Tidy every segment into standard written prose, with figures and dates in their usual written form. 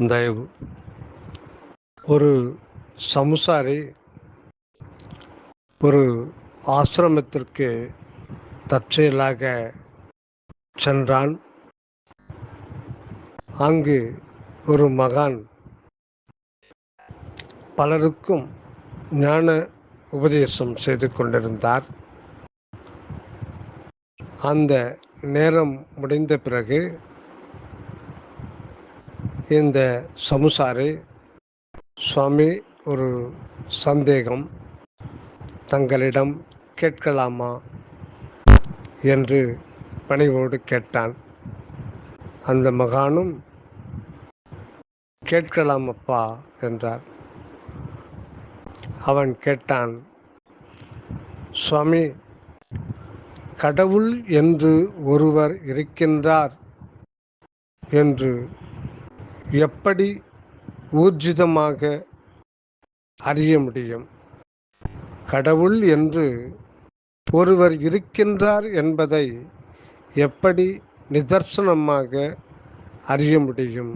தயவு. ஒரு சமுசாரி ஒரு ஆசிரமத்திற்கு தற்செயலாக சென்றான். அங்கு ஒரு மகான் பலருக்கும் ஞான உபதேசம் செய்து கொண்டிருந்தார். அந்த நேரம் முடிந்த பிறகு இந்த சமுசாரி, சுவாமி, ஒரு சந்தேகம், தங்களிடம் கேட்கலாமா என்று பணிவோடு கேட்டான். அந்த மகானும் கேட்கலாம் அப்பா என்றார். அவன் கேட்டான், சுவாமி, கடவுள் என்று ஒருவர் இருக்கின்றார் என்று எப்படி ஊர்ஜிதமாக அறிய முடியும்? கடவுள் என்று ஒருவர் இருக்கின்றார் என்பதை எப்படி நிதர்சனமாக அறிய முடியும்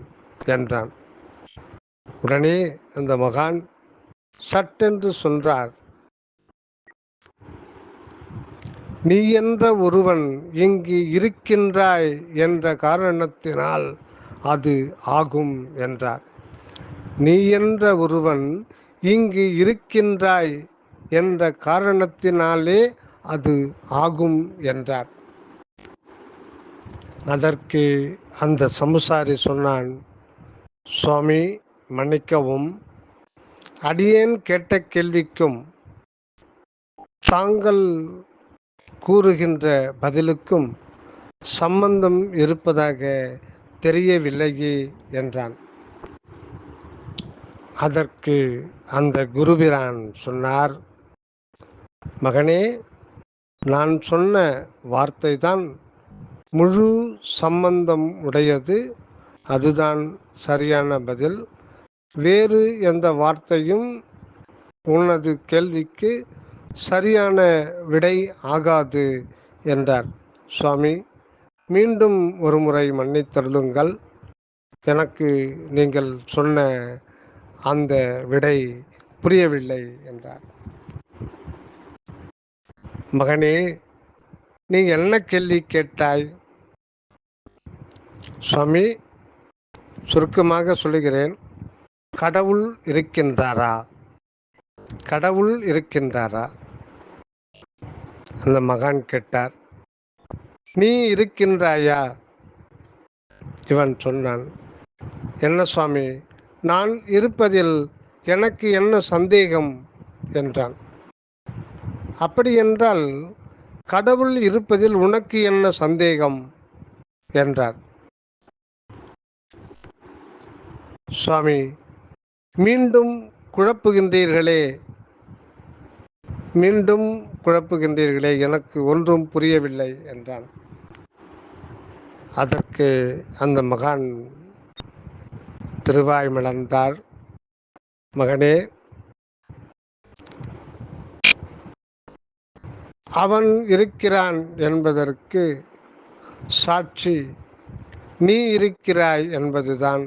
என்றான். உடனே அந்த மகான் சட்டென்று சொன்னார், நீ என்ற ஒருவன் இங்கு இருக்கின்றாய் என்ற காரணத்தினால் அது ஆகும் என்றார். நீ என்ற ஒருவன் இங்கு இருக்கின்றாய் என்ற காரணத்தினாலே அது ஆகும் என்றார். அதற்கு அந்த சமுசாரி சொன்னான், சுவாமி, மன்னிக்கவும், அடியேன் கேட்ட கேள்விக்கும் தாங்கள் கூறுகின்ற பதிலுக்கும் சம்பந்தம் இருப்பதாக தெரியவில்லையே என்றான். அதற்கு அந்த குருபிரான் சொன்னார், மகனே, நான் சொன்ன வார்த்தை தான் முழு சம்பந்தம் உடையது. அதுதான் சரியான பதில். வேறு எந்த வார்த்தையும் உனது கேள்விக்கு சரியான விடை ஆகாது என்றார். சுவாமி, மீண்டும் ஒரு முறை மன்னித்தருளுங்கள். எனக்கு நீங்கள் சொன்ன அந்த விடை புரியவில்லை என்றார். மகனே, நீ என்ன கேள்வி கேட்டாய்? சுவாமி, சுருக்கமாக சொல்லுகிறேன். கடவுள் இருக்கின்றாரா? கடவுள் இருக்கின்றாரா? அந்த மகான் கேட்டார். நீ இருக்கின்றாயா? இவன் சொன்னான், என்ன சுவாமி, நான் இருப்பதில் எனக்கு என்ன சந்தேகம் என்றான். அப்படி என்றால் கடவுள் இருப்பதில் உனக்கு என்ன சந்தேகம் என்றார். சுவாமி, மீண்டும் குழப்புகின்றீர்களே, மீண்டும் குழப்புகின்றீர்களே, எனக்கு ஒன்றும் புரியவில்லை என்றான். அதற்கு அந்த மகான் திருவாய் மலர்ந்தார். மகனே, அவன் இருக்கிறான் என்பதற்கு சாட்சி நீ இருக்கிறாய் என்பதுதான்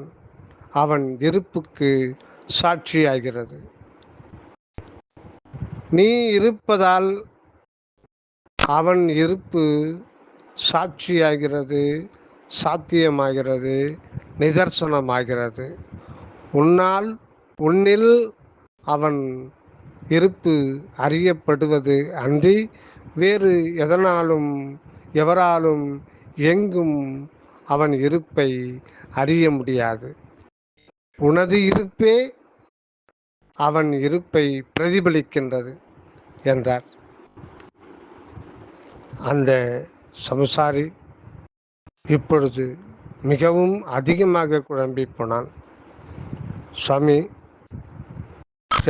அவன் இருப்புக்கு சாட்சியாகிறது. நீ இருப்பதால் அவன் இருப்பு சாட்சியாகிறது, சாத்தியமாகிறது, நிதர்சனமாகிறது. உன்னில் அவன் இருப்பு அறியப்படுவது அன்றி வேறு எதனாலும் எவராலும் எங்கும் அவன் இருப்பை அறிய முடியாது. உனது இருப்பே அவன் இருப்பை பிரதிபலிக்கின்றது என்றார். அந்த சமுசாரி இப்பொழுது மிகவும் அதிகமாக குழம்பி போனான். சுவாமி,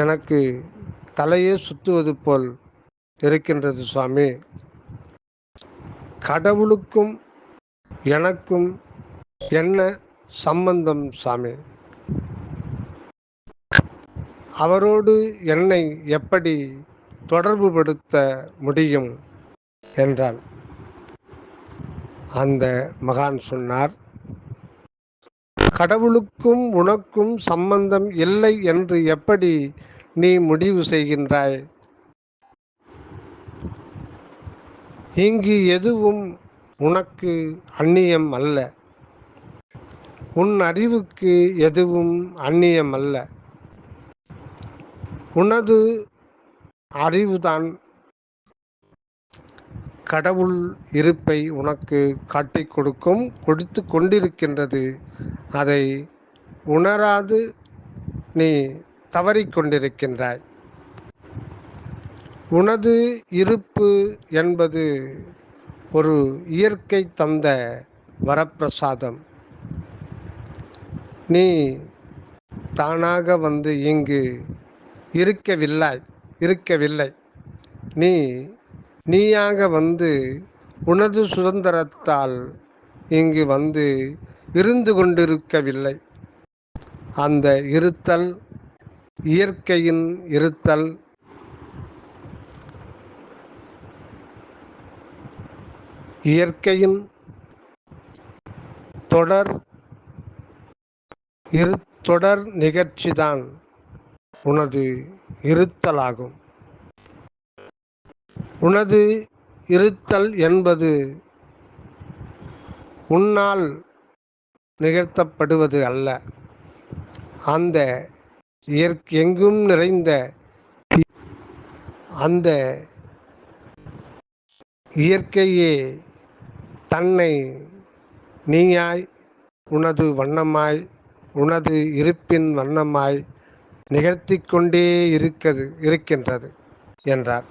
எனக்கு தலையே சுற்றுவது போல் இருக்கின்றது சுவாமி. கடவுளுக்கும் எனக்கும் என்ன சம்பந்தம் சாமி? அவரோடு என்னை எப்படி தொடர்புபடுத்த முடியும் என்றான். அந்த மகான் சொன்னார், கடவுளுக்கும் உனக்கும் சம்பந்தம் இல்லை என்று எப்படி நீ முடிவு செய்கின்றாய்? இங்கு எதுவும் உனக்கு அந்நியம் அல்ல. உன் அறிவுக்கு எதுவும் அந்நியம் அல்ல. உனது அறிவுதான் கடவுள் இருப்பை உனக்கு காட்டிக் கொடுத்து கொண்டிருக்கின்றது. அதை உணராது நீ தவறிக்கொண்டிருக்கின்றாய். உனது இருப்பு என்பது ஒரு இயற்கை தந்த வரப்பிரசாதம். நீ தானாக வந்து இங்கு இருக்கவில்லை. நீயாக வந்து உனது சுதந்திரத்தால் இங்கு வந்து இருந்து கொண்டிருக்கவில்லை. அந்த இருத்தல் இயற்கையின் இருத்தல், இயற்கையின் தொடர் நிகழ்ச்சிதான் உனது இருத்தலாகும். உனது இருத்தல் என்பது உன்னால் நிகழ்த்தப்படுவது அல்ல. அந்த எங்கும் நிறைந்த அந்த இயற்கையே தன்னை நீயாய், உனது வண்ணமாய், உனது இருப்பின் வண்ணமாய் நிகழ்த்தி கொண்டே இருக்கின்றது என்றார்.